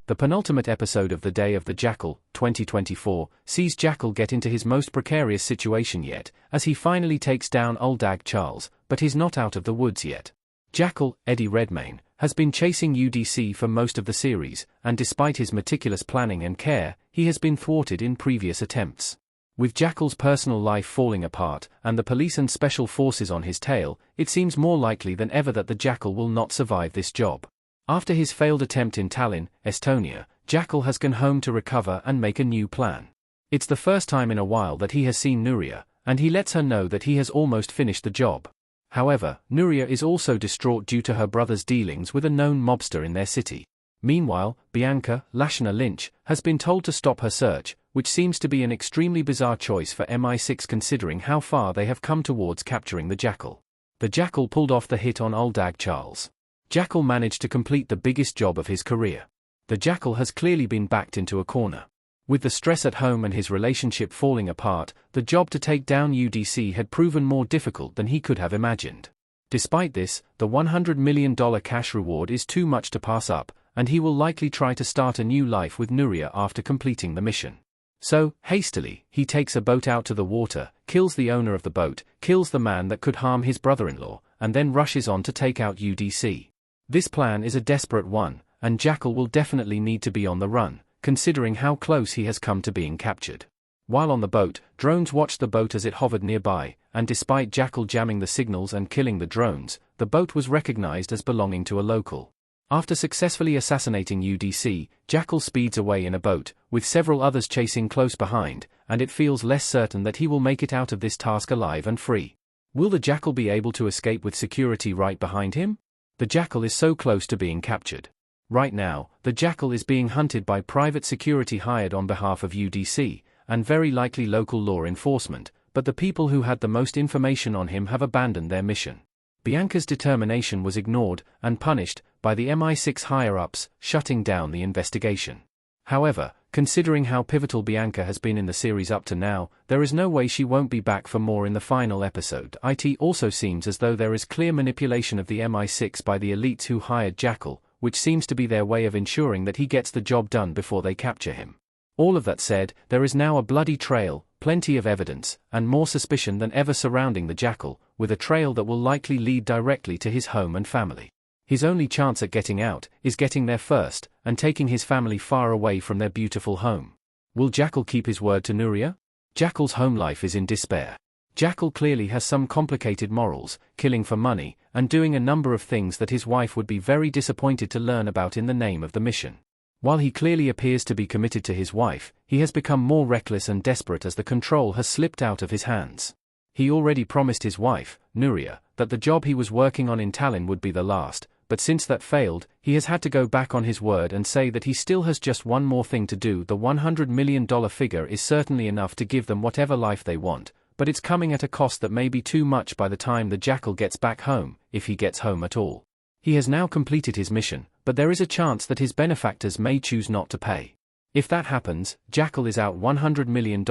The penultimate episode of The Day of the Jackal, 2024, sees Jackal get into his most precarious situation yet, as he finally takes down old Dag Charles, but he's not out of the woods yet. Jackal, Eddie Redmayne, has been chasing UDC for most of the series, and despite his meticulous planning and care, he has been thwarted in previous attempts. With Jackal's personal life falling apart, and the police and special forces on his tail, it seems more likely than ever that the Jackal will not survive this job. After his failed attempt in Tallinn, Estonia, Jackal has gone home to recover and make a new plan. It's the first time in a while that he has seen Nuria, and he lets her know that he has almost finished the job. However, Nuria is also distraught due to her brother's dealings with a known mobster in their city. Meanwhile, Bianca, Lashana Lynch, has been told to stop her search, which seems to be an extremely bizarre choice for MI6 considering how far they have come towards capturing the Jackal. The Jackal pulled off the hit on old Dag Charles. Jackal managed to complete the biggest job of his career. The Jackal has clearly been backed into a corner. With the stress at home and his relationship falling apart, the job to take down UDC had proven more difficult than he could have imagined. Despite this, the $100 million cash reward is too much to pass up, and he will likely try to start a new life with Nuria after completing the mission. So, hastily, he takes a boat out to the water, kills the owner of the boat, kills the man that could harm his brother-in-law, and then rushes on to take out UDC. This plan is a desperate one, and Jackal will definitely need to be on the run, considering how close he has come to being captured. While on the boat, drones watched the boat as it hovered nearby, and despite Jackal jamming the signals and killing the drones, the boat was recognized as belonging to a local. After successfully assassinating UDC, Jackal speeds away in a boat, with several others chasing close behind, and it feels less certain that he will make it out of this task alive and free. Will the Jackal be able to escape with security right behind him? The Jackal is so close to being captured. Right now, the Jackal is being hunted by private security hired on behalf of UDC, and very likely local law enforcement, but the people who had the most information on him have abandoned their mission. Bianca's determination was ignored and punished by the MI6 higher-ups, shutting down the investigation. However, considering how pivotal Bianca has been in the series up to now, there is no way she won't be back for more in the final episode. It also seems as though there is clear manipulation of the MI6 by the elites who hired Jackal, which seems to be their way of ensuring that he gets the job done before they capture him. All of that said, there is now a bloody trail, plenty of evidence, and more suspicion than ever surrounding the Jackal, with a trail that will likely lead directly to his home and family. His only chance at getting out is getting there first, and taking his family far away from their beautiful home. Will Jackal keep his word to Nuria? Jackal's home life is in despair. Jackal clearly has some complicated morals, killing for money, and doing a number of things that his wife would be very disappointed to learn about in the name of the mission. While he clearly appears to be committed to his wife, he has become more reckless and desperate as the control has slipped out of his hands. He already promised his wife, Nuria, that the job he was working on in Tallinn would be the last, but since that failed, he has had to go back on his word and say that he still has just one more thing to do. The $100 million figure is certainly enough to give them whatever life they want, but it's coming at a cost that may be too much by the time the Jackal gets back home, if he gets home at all. He has now completed his mission, but there is a chance that his benefactors may choose not to pay. If that happens, Jackal is out $100 million,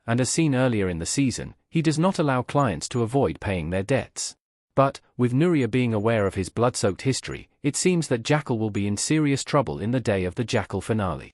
and as seen earlier in the season, he does not allow clients to avoid paying their debts. But, with Nuria being aware of his blood-soaked history, it seems that Jackal will be in serious trouble in the Day of the Jackal finale.